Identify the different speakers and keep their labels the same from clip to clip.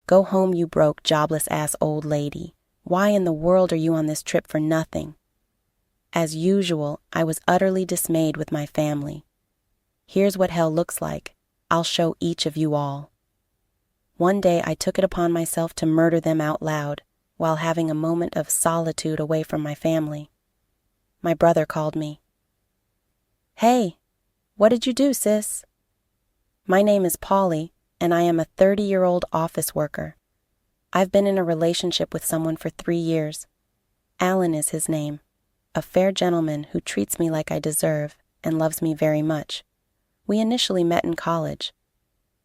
Speaker 1: Go home, you broke, jobless-ass old lady. Why in the world are you on this trip for nothing? As usual, I was utterly dismayed with my family. Here's what hell looks like. I'll show each of you all. One day I took it upon myself to murder them out loud, while having a moment of solitude away from my family. My brother called me. "Hey, what did you do, sis?" "My name is Polly, and I am a 30-year-old office worker. I've been in a relationship with someone for 3 years. Alan is his name, a fair gentleman who treats me like I deserve and loves me very much. We initially met in college.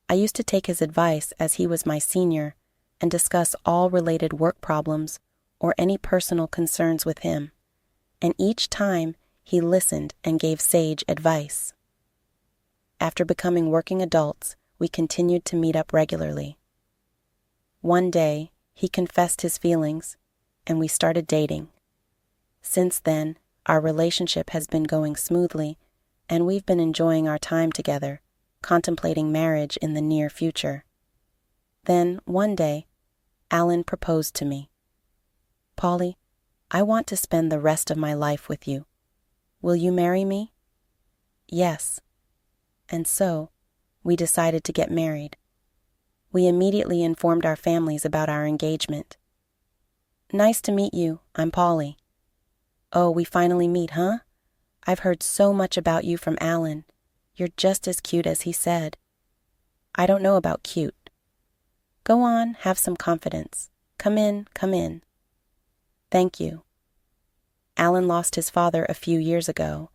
Speaker 1: I used to take his advice as he was my senior and discuss all related work problems or any personal concerns with him, and each time he listened and gave sage advice. After becoming working adults, we continued to meet up regularly. One day, he confessed his feelings, and we started dating. Since then, our relationship has been going smoothly, and we've been enjoying our time together, contemplating marriage in the near future. Then, one day, Alan proposed to me. "Polly, I want to spend the rest of my life with you. Will you marry me?" "Yes." And so, we decided to get married. We immediately informed our families about our engagement. "Nice to meet you. I'm Polly." "Oh, we finally meet, huh? I've heard so much about you from Alan. You're just as cute as he said." "I don't know about cute." "Go on, have some confidence. Come in, come in." "Thank you." Alan lost his father a few years ago,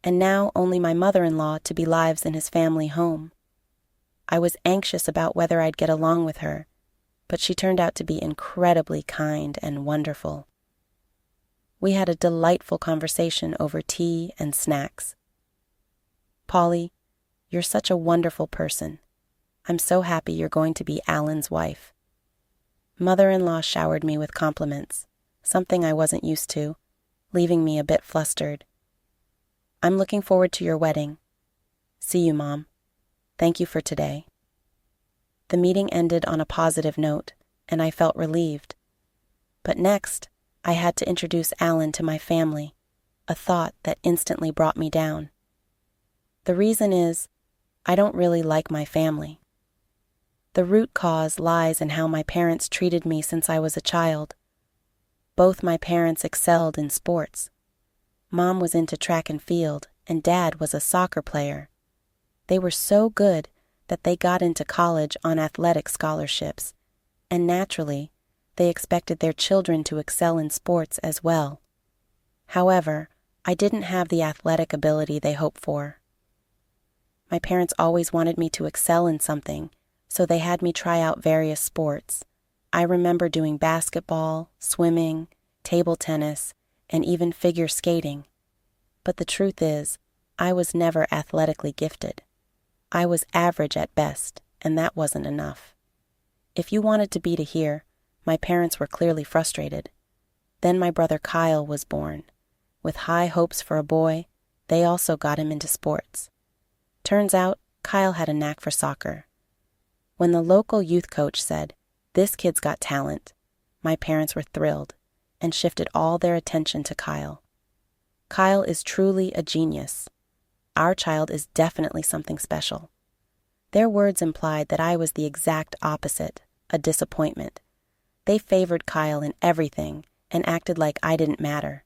Speaker 1: and now only my mother-in-law to be lives in his family home. I was anxious about whether I'd get along with her, but she turned out to be incredibly kind and wonderful. We had a delightful conversation over tea and snacks. "Polly, you're such a wonderful person. I'm so happy you're going to be Alan's wife." Mother-in-law showered me with compliments, something I wasn't used to, leaving me a bit flustered. "I'm looking forward to your wedding. See you, Mom. Thank you for today." The meeting ended on a positive note, and I felt relieved. But next, I had to introduce Alan to my family, a thought that instantly brought me down. The reason is, I don't really like my family. The root cause lies in how my parents treated me since I was a child. Both my parents excelled in sports. Mom was into track and field, and Dad was a soccer player. They were so good that they got into college on athletic scholarships, and naturally, they expected their children to excel in sports as well. However, I didn't have the athletic ability they hoped for. My parents always wanted me to excel in something, so they had me try out various sports. I remember doing basketball, swimming, table tennis, and even figure skating. But the truth is, I was never athletically gifted. I was average at best, and that wasn't enough. If you wanted to be to hear, my parents were clearly frustrated. Then my brother Kyle was born. With high hopes for a boy, they also got him into sports. Turns out, Kyle had a knack for soccer. When the local youth coach said, "This kid's got talent," my parents were thrilled and shifted all their attention to Kyle. Kyle is truly a genius. Our child is definitely something special. Their words implied that I was the exact opposite, a disappointment. They favored Kyle in everything and acted like I didn't matter.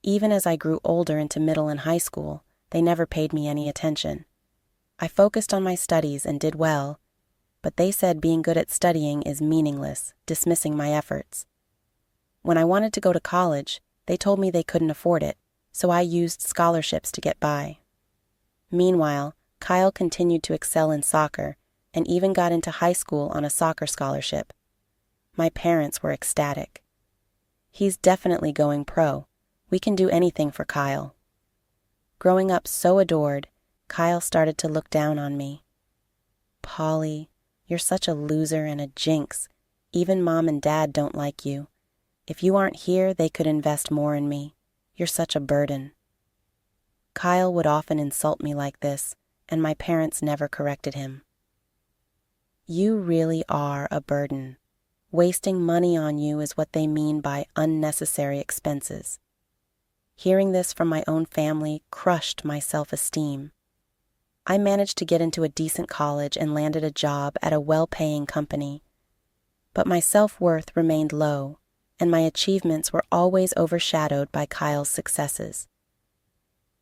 Speaker 1: Even as I grew older into middle and high school, they never paid me any attention. I focused on my studies and did well, but they said being good at studying is meaningless, dismissing my efforts. When I wanted to go to college, they told me they couldn't afford it, so I used scholarships to get by. Meanwhile, Kyle continued to excel in soccer and even got into high school on a soccer scholarship. My parents were ecstatic. "He's definitely going pro. We can do anything for Kyle." Growing up so adored, Kyle started to look down on me. "Polly, you're such a loser and a jinx. Even Mom and Dad don't like you. If you aren't here, they could invest more in me. You're such a burden." Kyle would often insult me like this, and my parents never corrected him. You really are a burden. Wasting money on you is what they mean by unnecessary expenses. Hearing this from my own family crushed my self-esteem. I managed to get into a decent college and landed a job at a well-paying company. But my self-worth remained low, and my achievements were always overshadowed by Kyle's successes.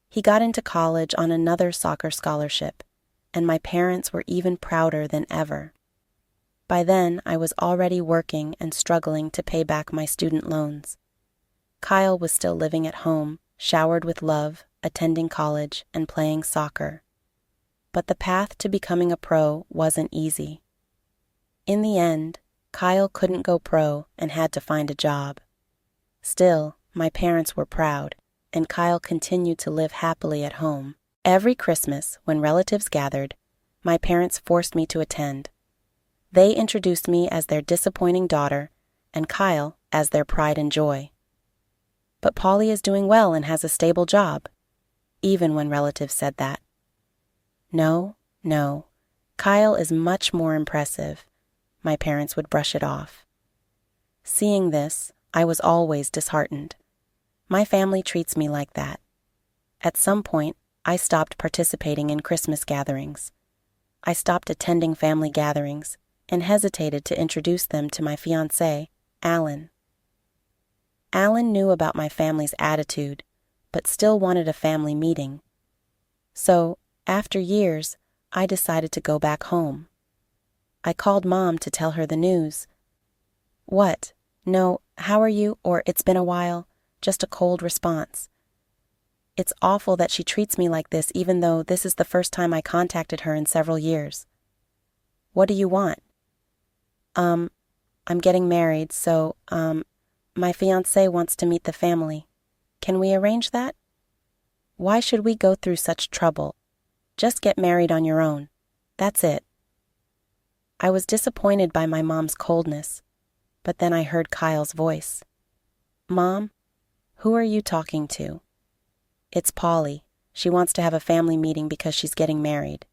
Speaker 1: He got into college on another soccer scholarship, and my parents were even prouder than ever. By then, I was already working and struggling to pay back my student loans. Kyle was still living at home, showered with love, attending college, and playing soccer. But the path to becoming a pro wasn't easy. In the end, Kyle couldn't go pro and had to find a job. Still, my parents were proud, and Kyle continued to live happily at home. Every Christmas, when relatives gathered, my parents forced me to attend. They introduced me as their disappointing daughter, and Kyle as their pride and joy. But Polly is doing well and has a stable job, even when relatives said that. No, Kyle is much more impressive. My parents would brush it off. Seeing this, I was always disheartened. My family treats me like that. At some point, I stopped participating in Christmas gatherings. I stopped attending family gatherings and hesitated to introduce them to my fiancé, Alan. Alan knew about my family's attitude, but still wanted a family meeting. So, after years, I decided to go back home. I called Mom to tell her the news. "What? No, how are you?" or "It's been a while." Just a cold response. It's awful that she treats me like this even though this is the first time I contacted her in several years. "What do you want?" I'm getting married, so, my fiancé wants to meet the family. Can we arrange that? Why should we go through such trouble? Just get married on your own. That's it. I was disappointed by my mom's coldness, but then I heard Kyle's voice. "Mom, who are you talking to?" "It's Polly. She wants to have a family meeting because she's getting married."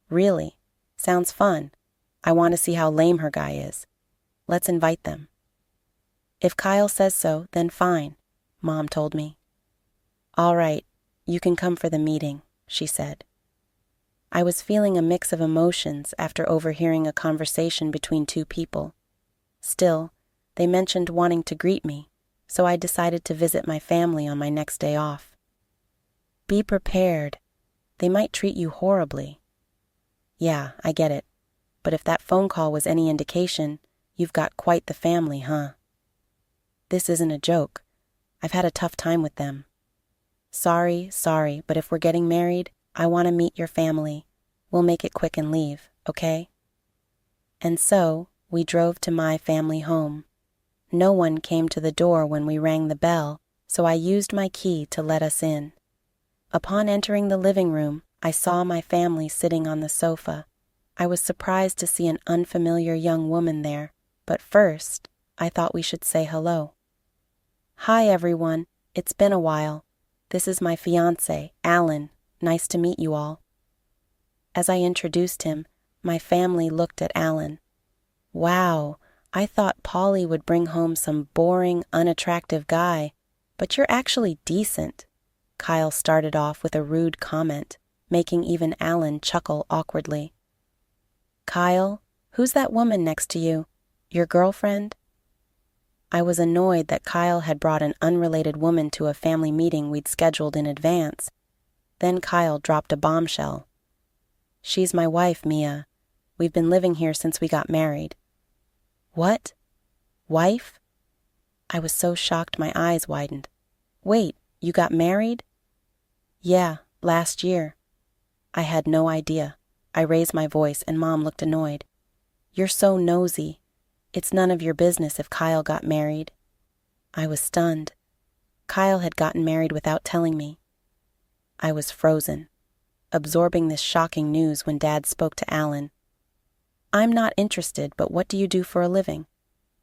Speaker 1: "Really? Sounds fun. I want to see how lame her guy is. Let's invite them." "If Kyle says so, then fine," Mom told me. "All right, you can come for the meeting," she said. I was feeling a mix of emotions after overhearing a conversation between two people. Still, they mentioned wanting to greet me, so I decided to visit my family on my next day off. Be prepared. They might treat you horribly. Yeah, I get it. But if that phone call was any indication, you've got quite the family, huh? This isn't a joke. I've had a tough time with them. Sorry, but if we're getting married, I want to meet your family. We'll make it quick and leave, okay? And so, we drove to my family home. No one came to the door when we rang the bell, so I used my key to let us in. Upon entering the living room, I saw my family sitting on the sofa. I was surprised to see an unfamiliar young woman there, but first, I thought we should say hello. "Hi, everyone. It's been a while. This is my fiancé, Alan. Nice to meet you all." As I introduced him, my family looked at Alan. "Wow, I thought Polly would bring home some boring, unattractive guy, but you're actually decent." Kyle started off with a rude comment, making even Alan chuckle awkwardly. "Kyle, who's that woman next to you? Your girlfriend?" I was annoyed that Kyle had brought an unrelated woman to a family meeting we'd scheduled in advance. Then Kyle dropped a bombshell. "She's my wife, Mia. We've been living here since we got married." "What? Wife?" I was so shocked my eyes widened. "Wait, you got married?" "Yeah, last year." I had no idea. I raised my voice and Mom looked annoyed. "You're so nosy. It's none of your business if Kyle got married." I was stunned. Kyle had gotten married without telling me. I was frozen, absorbing this shocking news when Dad spoke to Alan. "I'm not interested, but what do you do for a living?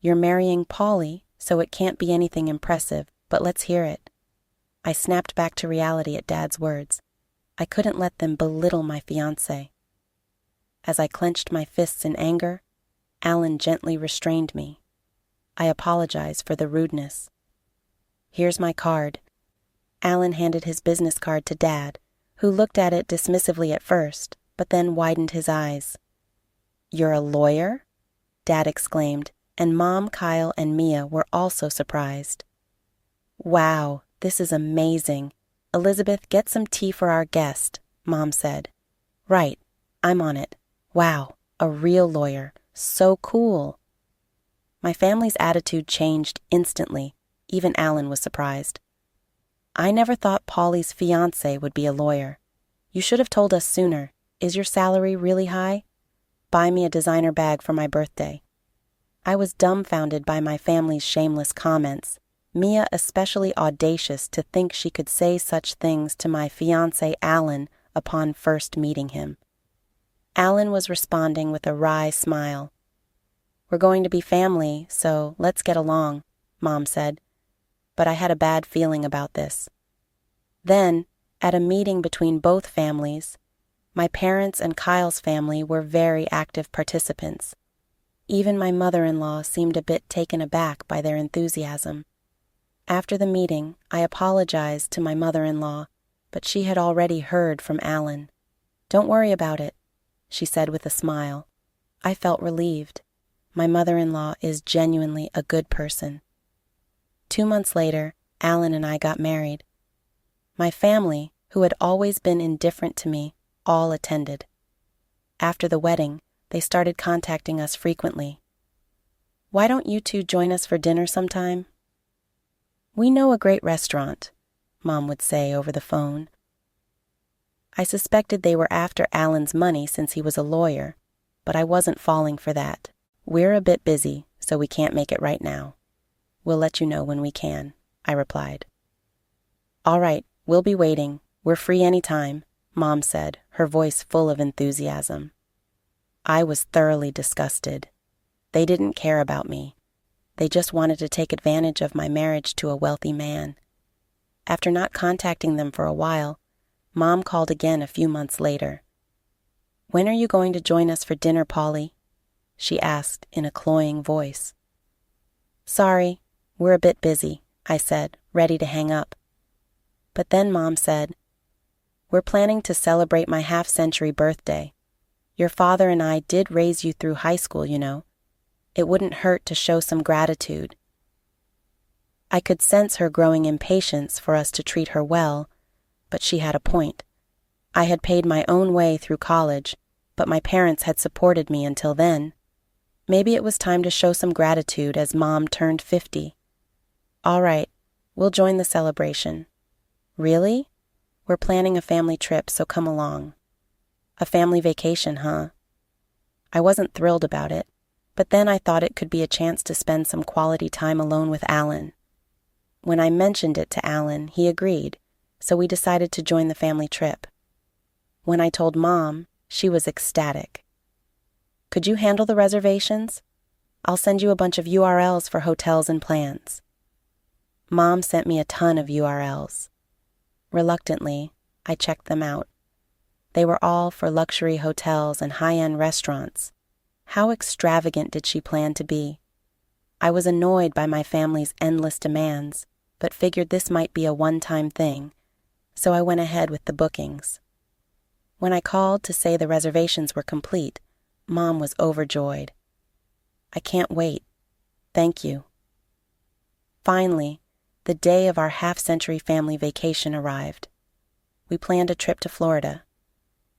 Speaker 1: You're marrying Polly, so it can't be anything impressive, but let's hear it." I snapped back to reality at Dad's words. I couldn't let them belittle my fiancé. As I clenched my fists in anger, Alan gently restrained me. I apologize for the rudeness. Here's my card. Alan handed his business card to Dad, who looked at it dismissively at first, but then widened his eyes. You're a lawyer? Dad exclaimed, and Mom, Kyle, and Mia were also surprised. Wow, this is amazing. Elizabeth, get some tea for our guest, Mom said. Right, I'm on it. Wow, a real lawyer. So cool. My family's attitude changed instantly. Even Alan was surprised. I never thought Polly's fiancé would be a lawyer. You should have told us sooner. Is your salary really high? Buy me a designer bag for my birthday. I was dumbfounded by my family's shameless comments, Mia especially audacious to think she could say such things to my fiancé Alan upon first meeting him. Alan was responding with a wry smile. We're going to be family, so let's get along, Mom said. But I had a bad feeling about this. Then, at a meeting between both families, my parents and Kyle's family were very active participants. Even my mother-in-law seemed a bit taken aback by their enthusiasm. After the meeting, I apologized to my mother-in-law, but she had already heard from Alan. Don't worry about it, she said with a smile. I felt relieved. My mother-in-law is genuinely a good person. 2 months later, Alan and I got married. My family, who had always been indifferent to me, all attended. After the wedding, they started contacting us frequently. Why don't you two join us for dinner sometime? We know a great restaurant, Mom would say over the phone. I suspected they were after Alan's money since he was a lawyer, but I wasn't falling for that. We're a bit busy, so we can't make it right now. We'll let you know when we can, I replied. All right, we'll be waiting. We're free anytime, Mom said, her voice full of enthusiasm. I was thoroughly disgusted. They didn't care about me. They just wanted to take advantage of my marriage to a wealthy man. After not contacting them for a while, Mom called again a few months later. When are you going to join us for dinner, Polly? She asked in a cloying voice. Sorry, we're a bit busy, I said, ready to hang up. But then Mom said, We're planning to celebrate my half-century birthday. Your father and I did raise you through high school, you know. It wouldn't hurt to show some gratitude. I could sense her growing impatience for us to treat her well, but she had a point. I had paid my own way through college, but my parents had supported me until then. Maybe it was time to show some gratitude as Mom turned 50. All right, we'll join the celebration. Really? We're planning a family trip, so come along. A family vacation, huh? I wasn't thrilled about it, but then I thought it could be a chance to spend some quality time alone with Alan. When I mentioned it to Alan, he agreed, so we decided to join the family trip. When I told Mom, she was ecstatic. Could you handle the reservations? I'll send you a bunch of URLs for hotels and plans. Mom sent me a ton of URLs. Reluctantly, I checked them out. They were all for luxury hotels and high-end restaurants. How extravagant did she plan to be? I was annoyed by my family's endless demands, but figured this might be a one-time thing, so I went ahead with the bookings. When I called to say the reservations were complete, Mom was overjoyed. I can't wait. Thank you. Finally, the day of our half-century family vacation arrived. We planned a trip to Florida.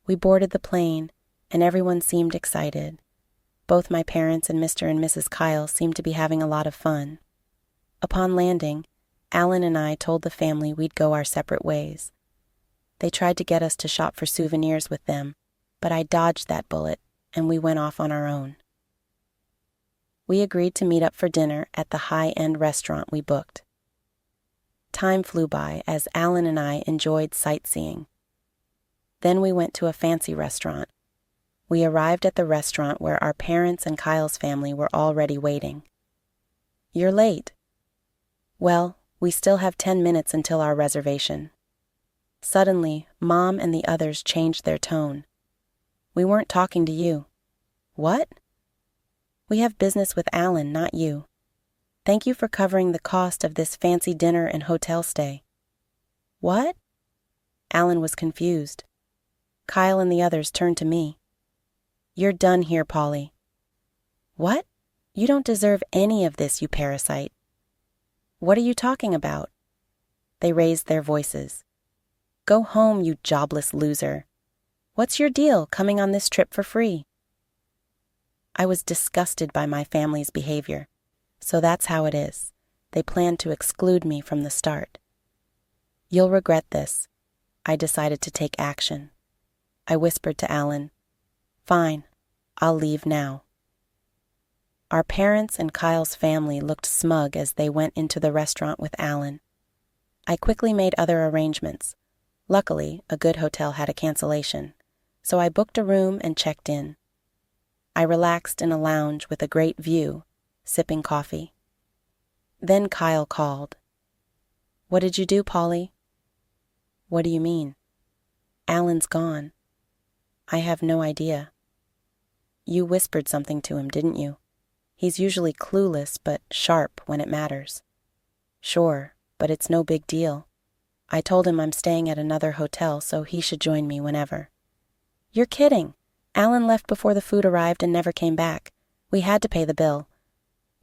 Speaker 1: We boarded the plane, and everyone seemed excited. Both my parents and Mr. and Mrs. Kyle seemed to be having a lot of fun. Upon landing, Alan and I told the family we'd go our separate ways. They tried to get us to shop for souvenirs with them, but I dodged that bullet, and we went off on our own. We agreed to meet up for dinner at the high-end restaurant we booked. Time flew by as Alan and I enjoyed sightseeing. Then we went to a fancy restaurant. We arrived at the restaurant where our parents and Kyle's family were already waiting. You're late. Well, we still have 10 minutes until our reservation. Suddenly, Mom and the others changed their tone. We weren't talking to you. What? We have business with Alan, not you. Thank you for covering the cost of this fancy dinner and hotel stay. What? Alan was confused. Kyle and the others turned to me. You're done here, Polly. What? You don't deserve any of this, you parasite. What are you talking about? They raised their voices. Go home, you jobless loser. What's your deal coming on this trip for free? I was disgusted by my family's behavior. So that's how it is. They planned to exclude me from the start. You'll regret this. I decided to take action. I whispered to Alan, Fine, I'll leave now. Our parents and Kyle's family looked smug as they went into the restaurant with Alan. I quickly made other arrangements. Luckily, a good hotel had a cancellation, so I booked a room and checked in. I relaxed in a lounge with a great view, sipping coffee. Then Kyle called. What did you do, Polly? What do you mean? Alan's gone. I have no idea. You whispered something to him, didn't you? He's usually clueless but sharp when it matters. Sure, but it's no big deal. I told him I'm staying at another hotel, so he should join me whenever. You're kidding. Alan left before the food arrived and never came back. We had to pay the bill.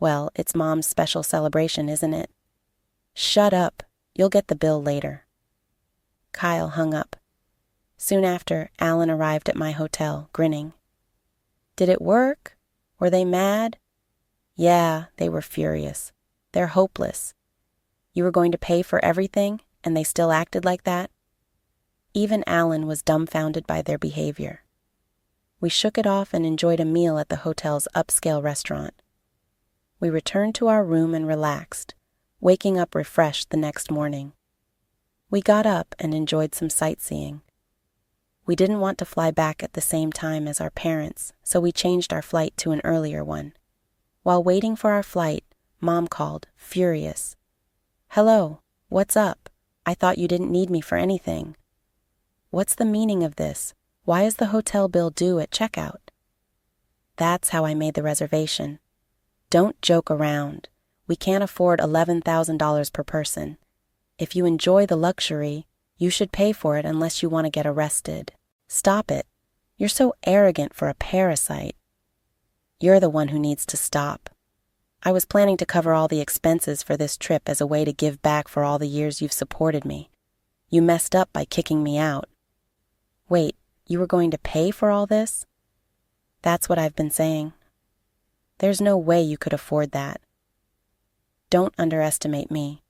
Speaker 1: Well, it's Mom's special celebration, isn't it? Shut up. You'll get the bill later. Kyle hung up. Soon after, Alan arrived at my hotel, grinning. Did it work? Were they mad? Yeah, they were furious. They're hopeless. You were going to pay for everything, and they still acted like that? Even Alan was dumbfounded by their behavior. We shook it off and enjoyed a meal at the hotel's upscale restaurant. We returned to our room and relaxed, waking up refreshed the next morning. We got up and enjoyed some sightseeing. We didn't want to fly back at the same time as our parents, so we changed our flight to an earlier one. While waiting for our flight, Mom called, furious. Hello, what's up? I thought you didn't need me for anything. What's the meaning of this? Why is the hotel bill due at checkout? That's how I made the reservation. Don't joke around. We can't afford $11,000 per person. If you enjoy the luxury, you should pay for it unless you want to get arrested. Stop it. You're so arrogant for a parasite. You're the one who needs to stop. I was planning to cover all the expenses for this trip as a way to give back for all the years you've supported me. You messed up by kicking me out. Wait, you were going to pay for all this? That's what I've been saying. There's no way you could afford that. Don't underestimate me.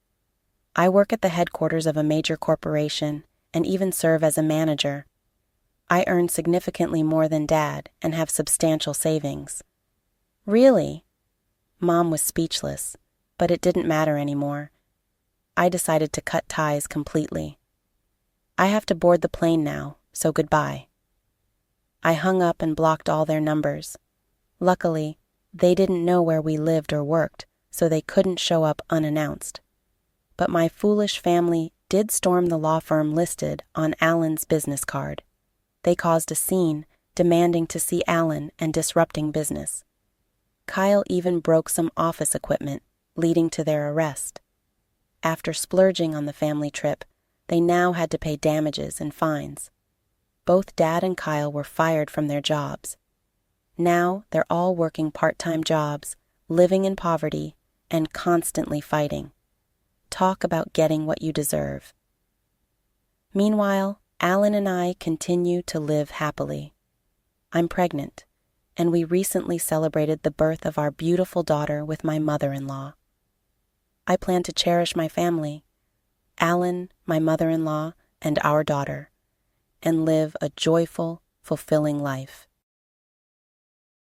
Speaker 1: I work at the headquarters of a major corporation and even serve as a manager. I earn significantly more than Dad and have substantial savings. Really? Mom was speechless, but it didn't matter anymore. I decided to cut ties completely. I have to board the plane now, so goodbye. I hung up and blocked all their numbers. Luckily, they didn't know where we lived or worked, so they couldn't show up unannounced. But my foolish family did storm the law firm listed on Alan's business card. They caused a scene, demanding to see Alan and disrupting business. Kyle even broke some office equipment, leading to their arrest. After splurging on the family trip, they now had to pay damages and fines. Both Dad and Kyle were fired from their jobs. Now they're all working part-time jobs, living in poverty, and constantly fighting. Talk about getting what you deserve. Meanwhile, Alan and I continue to live happily. I'm pregnant, and we recently celebrated the birth of our beautiful daughter with my mother-in-law. I plan to cherish my family, Alan, my mother-in-law, and our daughter, and live a joyful, fulfilling life.